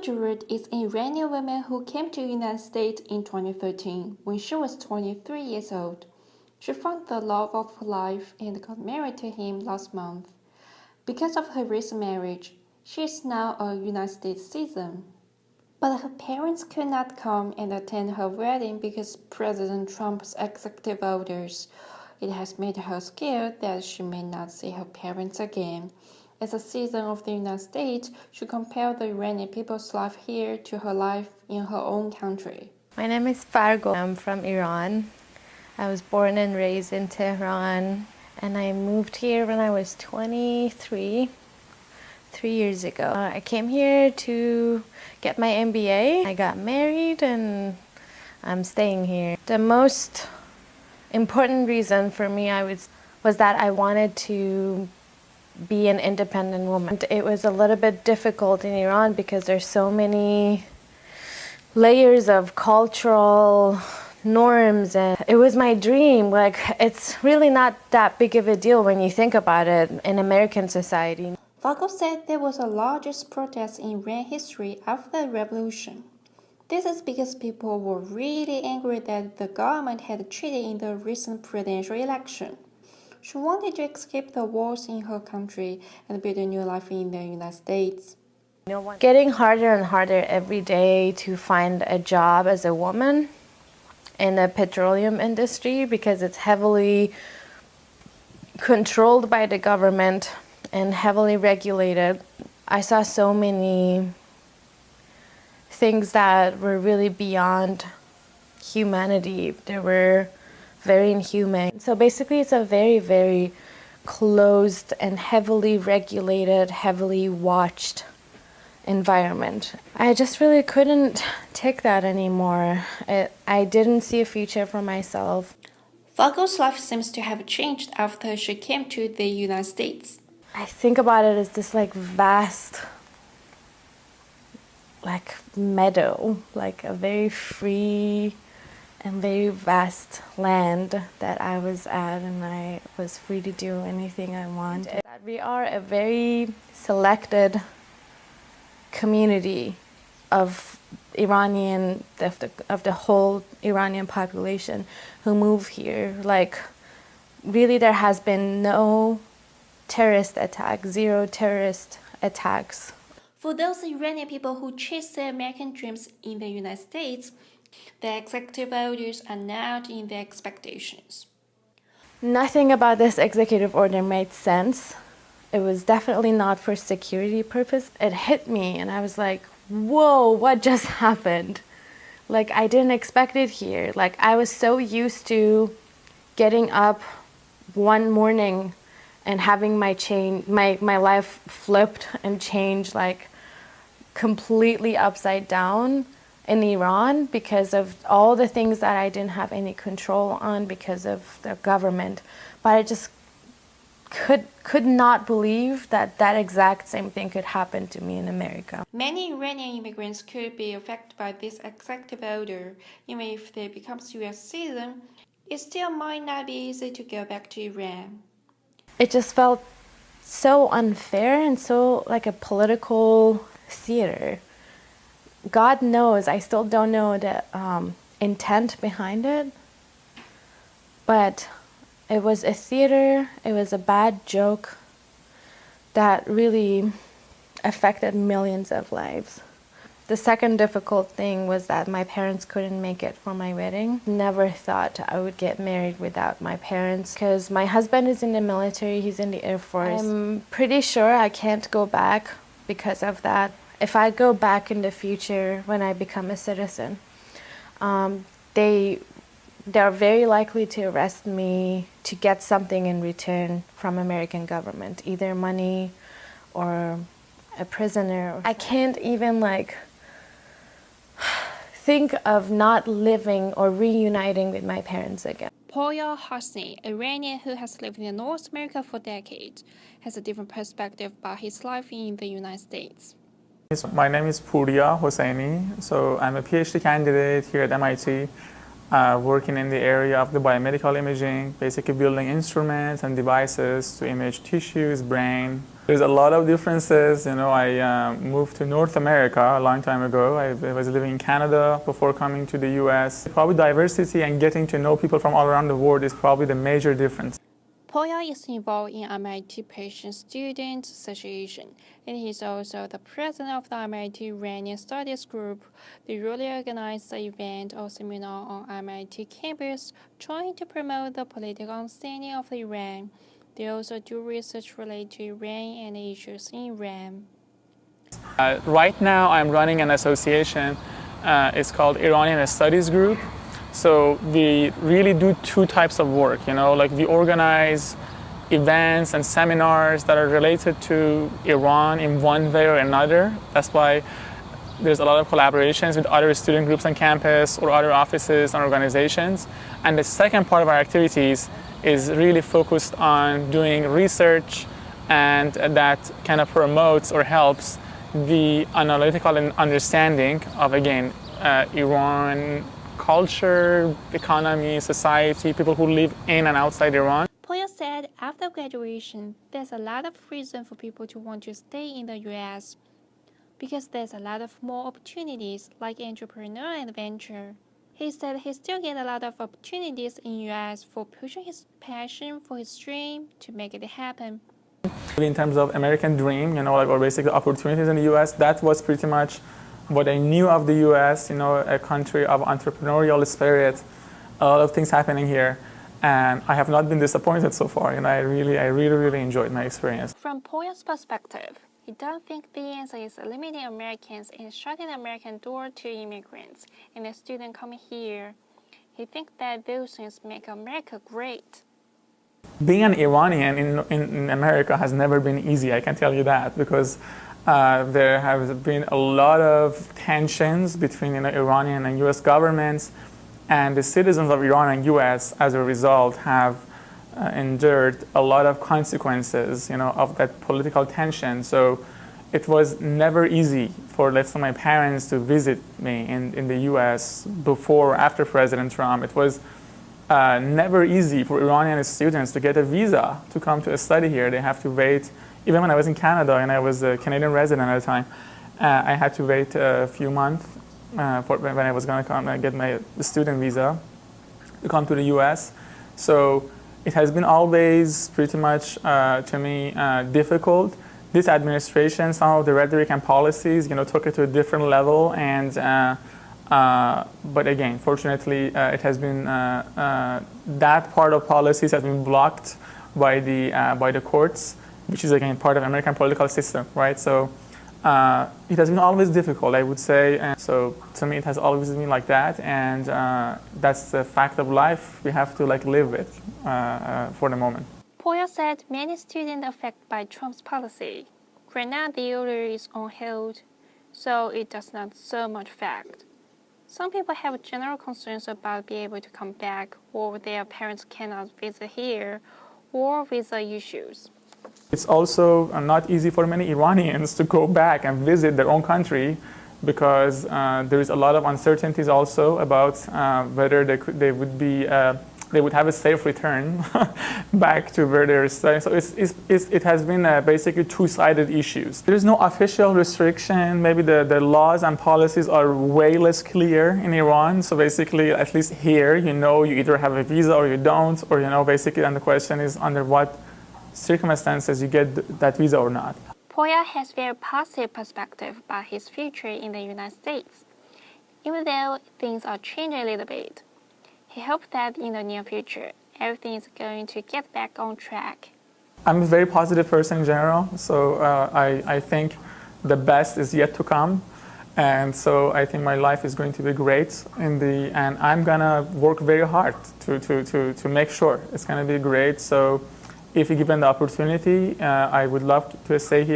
Poora is an Iranian woman who came to the United States in 2013 when she was 23 years old. She found the love of her life and got married to him last month. Because of her recent marriage, she is now a United States citizen. But her parents could not come and attend her wedding because President Trump's executive orders. It has made her scared that she may not see her parents again. As a citizen of the United States, she compared the Iranian people's life here to her life in her own country. My name is Fargo. I'm from Iran. I was born and raised in Tehran, and I moved here when I was 23, 3 years ago. I came here to get my MBA. I got married and I'm staying here. The most important reason for me was that I wanted to be an independent woman. It was a little bit difficult in Iran because there's so many layers of cultural norms, and it was my dream. Like, it's really not that big of a deal when you think about it in American society. Fargo said there was the largest protest in Iran history after the revolution. This is because people were really angry that the government had cheated in the recent presidential election. She wanted to escape the wars in her country and build a new life in the United States. Getting harder and harder every day to find a job as a woman in the petroleum industry because it's heavily controlled by the government and heavily regulated. I saw so many things that were really beyond humanity. They were very inhumane. So basically it's a very, very closed and heavily regulated, heavily watched environment. I just really couldn't take that anymore. I didn't see a future for myself. Fargo's life seems to have changed after she came to the United States. I think about it as this vast meadow, like a very free and very vast land that I was at, and I was free to do anything I wanted. We are a very selected community of Iranian, of the whole Iranian population who move here. Like, really there has been no terrorist attack, zero terrorist attacks. For those Iranian people who chase their American dreams in the United States, the executive orders are not in their expectations. Nothing about this executive order made sense. It was definitely not for security purpose. It hit me and I was like, whoa, what just happened? Like, I didn't expect it here. Like, I was so used to getting up one morning and having my life flipped and changed, like, completely upside down in Iran because of all the things that I didn't have any control on because of the government. But I just could not believe that that exact same thing could happen to me in America. Many Iranian immigrants could be affected by this executive order. Even if they become U.S. citizens, it still might not be easy to go back to Iran. It just felt so unfair and so like a political theater. God knows, I still don't know the intent behind it, but it was a theater, it was a bad joke that really affected millions of lives. The second difficult thing was that my parents couldn't make it for my wedding. Never thought I would get married without my parents because my husband is in the military, he's in the Air Force. I'm pretty sure I can't go back because of that. If I go back in the future when I become a citizen, they're very likely to arrest me to get something in return from American government, either money or a prisoner. I can't even think of not living or reuniting with my parents again. Poora Hosni, an Iranian who has lived in North America for decades, has a different perspective about his life in the United States. My name is Poora Hosseini. So I'm a PhD candidate here at MIT, working in the area of the biomedical imaging, basically building instruments and devices to image tissues, brain, There's a lot of differences. I moved to North America a long time ago. I was living in Canada before coming to the US. Probably diversity and getting to know people from all around the world is probably the major difference. Poora is involved in MIT Patient Student Association, and he's also the president of the MIT Iranian Studies Group. They really organized the event or seminar on MIT campus, trying to promote the political understanding of Iran. They also do research related to Iran and issues in Iran. Right now, I'm running an association. It's called Iranian Studies Group. So we really do two types of work. Like we organize events and seminars that are related to Iran in one way or another. That's why there's a lot of collaborations with other student groups on campus or other offices and organizations. And the second part of our activities is really focused on doing research, and that kind of promotes or helps the analytical understanding of, again, Iran culture, economy, society, people who live in and outside Iran. Poora said after graduation, there's a lot of reason for people to want to stay in the US because there's a lot of more opportunities like entrepreneur and venture. He said he still get a lot of opportunities in US for pushing his passion for his dream to make it happen. In terms of American dream, or basically opportunities in the US, that was pretty much what I knew of the US, a country of entrepreneurial spirit, a lot of things happening here. And I have not been disappointed so far. I really enjoyed my experience. From Poora's perspective, he doesn't think the answer is limiting Americans and shutting the American door to immigrants and the students coming here. He thinks that those things make America great. Being an Iranian in America has never been easy, I can tell you that, because there have been a lot of tensions between Iranian and US governments, and the citizens of Iran and US, as a result, have endured a lot of consequences, of that political tension. So it was never easy for, let's say, my parents to visit me in the US before or after President Trump. It was never easy for Iranian students to get a visa to come to study here. They have to wait. Even when I was in Canada and I was a Canadian resident at the time, I had to wait a few months for when I was going to come and get my student visa to come to the US. So it has been always pretty much, to me, difficult. This administration, some of the rhetoric and policies, took it to a different level. And but again, fortunately, it has been that part of policies has been blocked by the courts, which is again part of American political system, right? So it has been always difficult, I would say. And so to me, it has always been like that, and that's the fact of life. We have to live with for the moment. Poora said many students affected by Trump's policy. Right now, the order is on hold, so it does not so much affect. Some people have general concerns about being able to come back, or their parents cannot visit here, or visa issues. It's also not easy for many Iranians to go back and visit their own country, because there is a lot of uncertainties also about whether they would have a safe return back to where they're studying. So it has been basically two-sided issues. There is no official restriction. Maybe the laws and policies are way less clear in Iran. So basically, at least here, you either have a visa or you don't, or basically, and the question is under what circumstances you get that visa or not. Poora has very positive perspective about his future in the United States. Even though things are changing a little bit, he hopes that in the near future, everything is going to get back on track. I'm a very positive person in general, so I think the best is yet to come. And so I think my life is going to be great and I'm gonna work very hard to make sure it's gonna be great. So if given the opportunity, I would love to stay here.